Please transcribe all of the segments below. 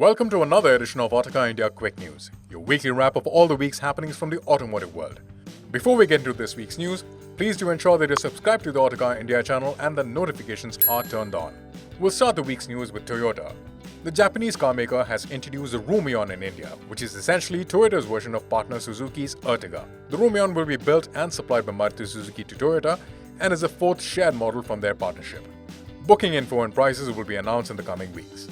Welcome to another edition of Autocar India Quick News, your weekly wrap of all the week's happenings from the automotive world. Before we get into this week's news, please do ensure that you're subscribed to the Autocar India channel and the notifications are turned on. We'll start the week's news with Toyota. The Japanese car maker has introduced the Rumion in India, which is essentially Toyota's version of partner Suzuki's Ertiga. The Rumion will be built and supplied by Maruti Suzuki to Toyota and is the fourth shared model from their partnership. Booking info and prices will be announced in the coming weeks.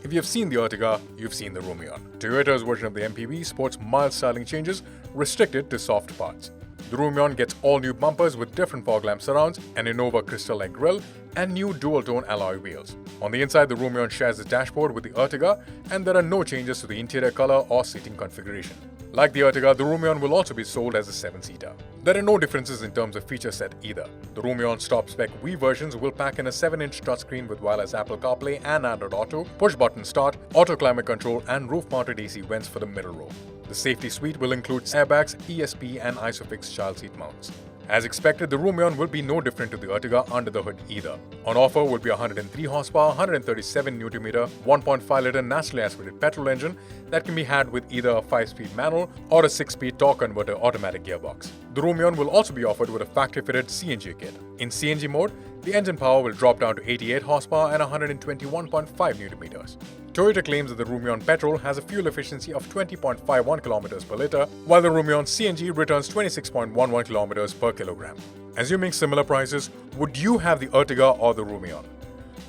If you've seen the Ertiga, you've seen the Rumion. Toyota's version of the MPV sports mild styling changes restricted to soft parts. The Rumion gets all-new bumpers with different fog lamp surrounds, an Innova crystal-like grille, and new dual-tone alloy wheels. On the inside, the Rumion shares the dashboard with the Ertiga, and there are no changes to the interior color or seating configuration. Like the Ertiga, the Rumion will also be sold as a 7-seater. There are no differences in terms of feature set either. The Rumion's top-spec V versions will pack in a 7-inch touchscreen with wireless Apple CarPlay and Android Auto, push-button start, auto climate control, and roof-mounted AC vents for the middle row. The safety suite will include airbags, ESP, and ISOFIX child seat mounts. As expected, the Rumion will be no different to the Ertiga under the hood either. On offer will be a 103 horsepower, 137 Nm, 1.5-litre naturally aspirated petrol engine that can be had with either a 5-speed manual or a 6-speed torque converter automatic gearbox. The Rumion will also be offered with a factory-fitted CNG kit. In CNG mode, the engine power will drop down to 88 horsepower and 121.5 Nm. Toyota claims that the Rumion petrol has a fuel efficiency of 20.51 km per litre, while the Rumion CNG returns 26.11 km per kilogram. Assuming similar prices, would you have the Ertiga or the Rumion?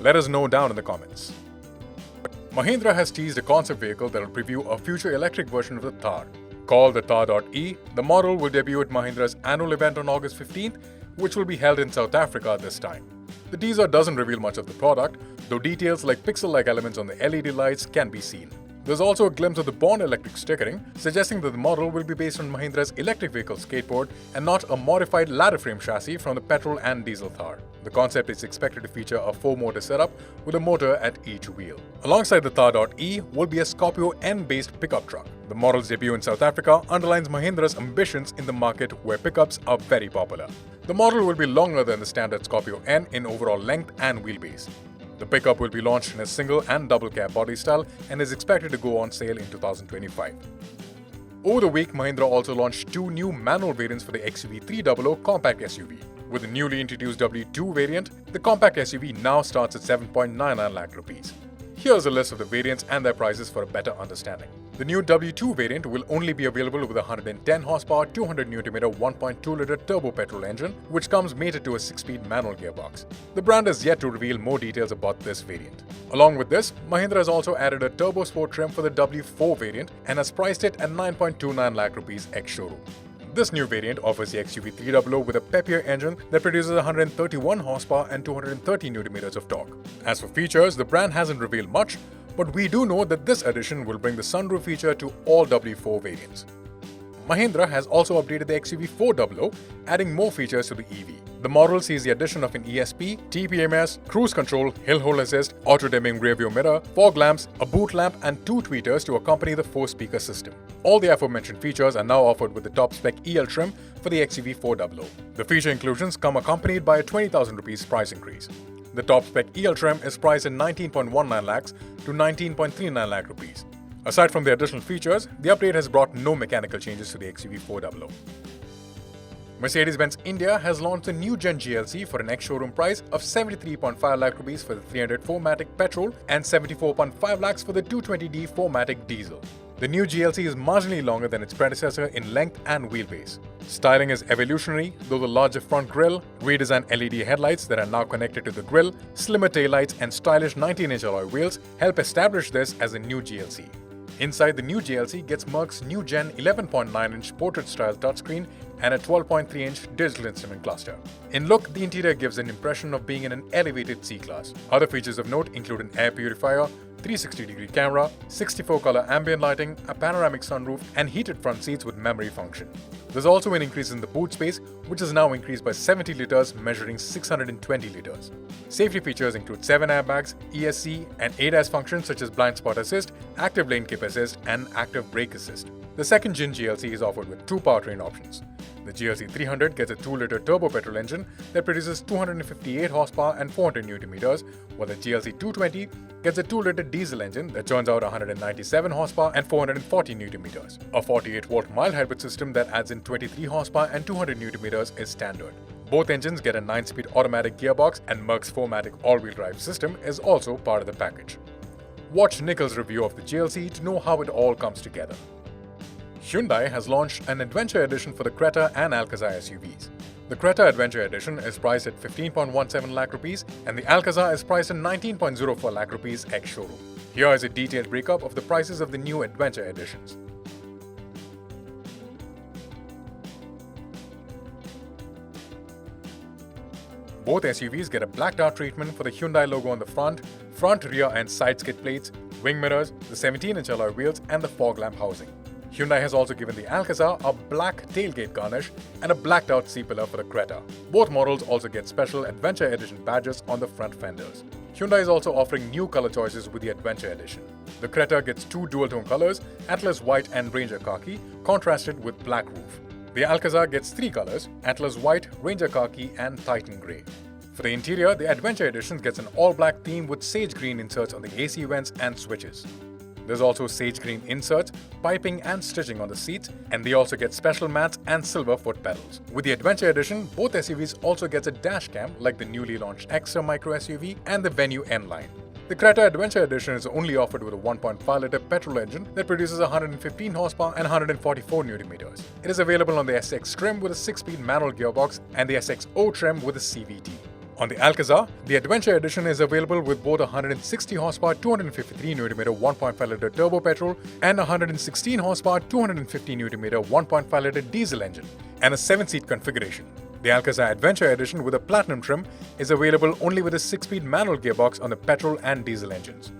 Let us know down in the comments. Mahindra has teased a concept vehicle that will preview a future electric version of the Thar. Called the Thar.e, the model will debut at Mahindra's annual event on August 15th, which will be held in South Africa this time. The teaser doesn't reveal much of the product, though details like pixel-like elements on the LED lights can be seen. There's also a glimpse of the Born Electric stickering, suggesting that the model will be based on Mahindra's electric vehicle skateboard and not a modified ladder frame chassis from the petrol and diesel Thar. The concept is expected to feature a 4-motor setup with a motor at each wheel. Alongside the Thar.e will be a Scorpio-N based pickup truck. The model's debut in South Africa underlines Mahindra's ambitions in the market where pickups are very popular. The model will be longer than the standard Scorpio-N in overall length and wheelbase. The pickup will be launched in a single and double cab body style and is expected to go on sale in 2025. Over the week, Mahindra also launched 2 new manual variants for the XUV300 compact SUV. With the newly introduced W2 variant, the compact SUV now starts at 7.99 lakh rupees. Here's a list of the variants and their prices for a better understanding. The new W2 variant will only be available with a 110 horsepower, 200 Nm, 1.2-litre turbo petrol engine, which comes mated to a 6-speed manual gearbox. The brand is yet to reveal more details about this variant. Along with this, Mahindra has also added a turbo sport trim for the W4 variant and has priced it at 9.29 lakh rupees ex-showroom. This new variant offers the XUV300 with a peppier engine that produces 131 horsepower and 230 Nm of torque. As for features, the brand hasn't revealed much, but we do know that this edition will bring the sunroof feature to all W4 variants. Mahindra has also updated the XUV400, adding more features to the EV. The model sees the addition of an ESP, TPMS, cruise control, hill hold assist, auto-dimming rearview mirror, fog lamps, a boot lamp and 2 tweeters to accompany the 4-speaker system. All the aforementioned features are now offered with the top-spec EL trim for the XUV400. The feature inclusions come accompanied by a 20,000 rupees price increase. The top-spec EL trim is priced at 19.19 lakhs to 19.39 lakh rupees. Aside from the additional features, the update has brought no mechanical changes to the XUV400. Mercedes-Benz India has launched a new Gen GLC for an ex-showroom price of 73.5 lakh rupees for the 300 4MATIC petrol and 74.5 lakhs for the 220D 4MATIC diesel. The new GLC is marginally longer than its predecessor in length and wheelbase. Styling is evolutionary, though the larger front grille, redesigned LED headlights that are now connected to the grille, slimmer taillights and stylish 19-inch alloy wheels help establish this as a new GLC. Inside, the new GLC gets Merck's new Gen 11.9-inch portrait-style touchscreen and a 12.3-inch digital instrument cluster. In look, the interior gives an impression of being in an elevated C-Class. Other features of note include an air purifier, 360-degree camera, 64-color ambient lighting, a panoramic sunroof, and heated front seats with memory function. There's also an increase in the boot space, which is now increased by 70 litres, measuring 620 litres. Safety features include 7 airbags, ESC, and ADAS functions such as blind spot assist, active lane keep assist, and active brake assist. The second-gen GLC is offered with two powertrain options. The GLC300 gets a 2-liter turbo petrol engine that produces 258 horsepower and 400 Nm, while the GLC220 gets a 2-liter diesel engine that churns out 197 horsepower and 440 Nm. A 48-volt mild hybrid system that adds in 23 horsepower and 200 Nm is standard. Both engines get a 9-speed automatic gearbox, and Merc's 4MATIC all-wheel drive system is also part of the package. Watch Nikhil's review of the GLC to know how it all comes together. Hyundai has launched an Adventure Edition for the Creta and Alcazar SUVs. The Creta Adventure Edition is priced at 15.17 lakh rupees and the Alcazar is priced at 19.04 lakh rupees ex-showroom. Here is a detailed breakup of the prices of the new Adventure Editions. Both SUVs get a blacked out treatment for the Hyundai logo on the front, rear and side skid plates, wing mirrors, the 17-inch alloy wheels and the fog lamp housing. Hyundai has also given the Alcazar a black tailgate garnish and a blacked out C-pillar for the Creta. Both models also get special Adventure Edition badges on the front fenders. Hyundai is also offering new color choices with the Adventure Edition. The Creta gets two dual-tone colors, Atlas White and Ranger Khaki, contrasted with black roof. The Alcazar gets three colors, Atlas White, Ranger Khaki and Titan Grey. For the interior, the Adventure Edition gets an all-black theme with sage green inserts on the AC vents and switches. There's also sage green inserts, piping and stitching on the seats, and they also get special mats and silver foot pedals. With the Adventure Edition, both SUVs also gets a dash cam like the newly launched Extra Micro SUV and the Venue N line. The Creta Adventure Edition is only offered with a 1.5-liter petrol engine that produces 115 horsepower and 144 Nm. It is available on the SX trim with a 6-speed manual gearbox and the SXO trim with a CVT. On the Alcazar, the Adventure Edition is available with both 160 horsepower 253 Nm 1.5-liter turbo petrol and 116 horsepower 250 Nm 1.5-liter diesel engine and a 7-seat configuration. The Alcazar Adventure Edition with a platinum trim is available only with a 6-speed manual gearbox on the petrol and diesel engines.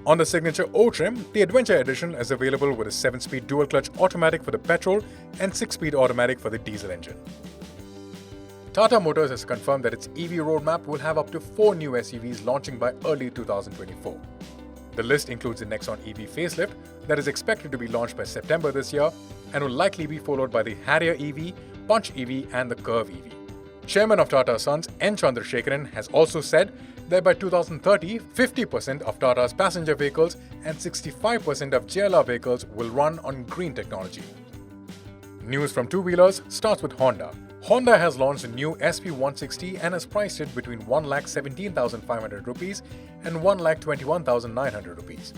On the Signature O trim, the Adventure Edition is available with a 7-speed dual-clutch automatic for the petrol and 6-speed automatic for the diesel engine. Tata Motors has confirmed that its EV roadmap will have up to 4 new SUVs launching by early 2024. The list includes the Nexon EV facelift that is expected to be launched by September this year and will likely be followed by the Harrier EV, Punch EV and the Curve EV. Chairman of Tata Sons N. Chandrasekaran has also said that by 2030, 50% of Tata's passenger vehicles and 65% of JLR vehicles will run on green technology. News from two-wheelers starts with Honda. Honda has launched a new SP160 and has priced it between 1,17,500 rupees and 1,21,900 rupees.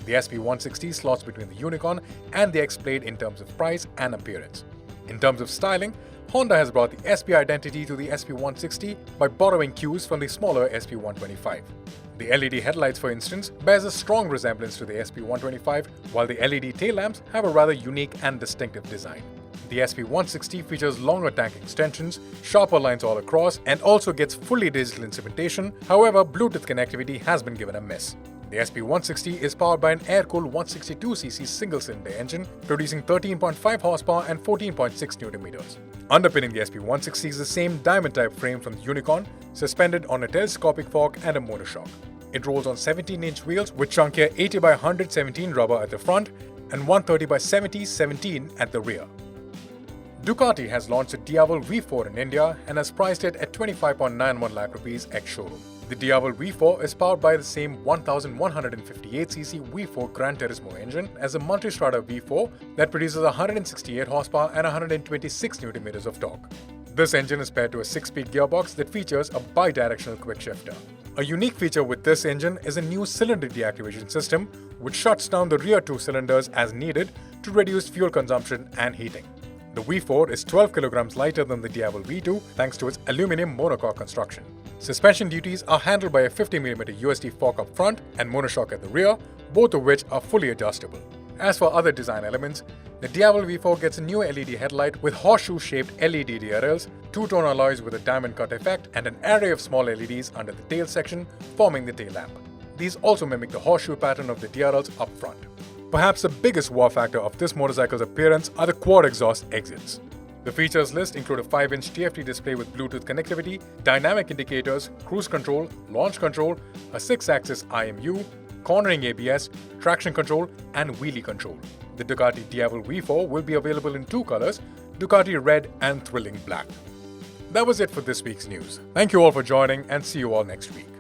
The SP160 slots between the Unicorn and the X-Blade in terms of price and appearance. In terms of styling, Honda has brought the SP identity to the SP160 by borrowing cues from the smaller SP125. The LED headlights, for instance, bears a strong resemblance to the SP125, while the LED tail lamps have a rather unique and distinctive design. The SP160 features longer tank extensions, sharper lines all across, and also gets fully digital instrumentation. However, Bluetooth connectivity has been given a miss. The SP160 is powered by an air-cooled 162cc single-cylinder engine, producing 13.5 horsepower and 14.6 Nm. Underpinning the SP160 is the same diamond-type frame from the Unicorn, suspended on a telescopic fork and a monorshock. It rolls on 17-inch wheels with chunkier 80 by 117 rubber at the front and 130 by 70 17 at the rear. Ducati has launched the Diavel V4 in India and has priced it at 25.91 lakh rupees ex-showroom. The Diavel V4 is powered by the same 1158cc V4 Gran Turismo engine as a multi-strata V4 that produces 168 horsepower and 126 Nm of torque. This engine is paired to a 6-speed gearbox that features a bi-directional quick shifter. A unique feature with this engine is a new cylinder deactivation system which shuts down the rear two cylinders as needed to reduce fuel consumption and heating. The V4 is 12 kilograms lighter than the Diavel V2 thanks to its aluminum monocoque construction. Suspension duties are handled by a 50mm USD fork up front and monoshock at the rear, both of which are fully adjustable. As for other design elements, the Diavel V4 gets a new LED headlight with horseshoe-shaped LED rear rails, two-tone alloys with a diamond cut effect, and an array of small LEDs under the tail section forming the tail lamp. These also mimic the horseshoe pattern of the DRLs up front. Perhaps the biggest wow factor of this motorcycle's appearance are the quad exhaust exits. The features list include a 5-inch TFT display with Bluetooth connectivity, dynamic indicators, cruise control, launch control, a 6-axis IMU, cornering ABS, traction control, and wheelie control. The Ducati Diavel V4 will be available in 2 colors, Ducati Red and Thrilling Black. That was it for this week's news. Thank you all for joining and see you all next week.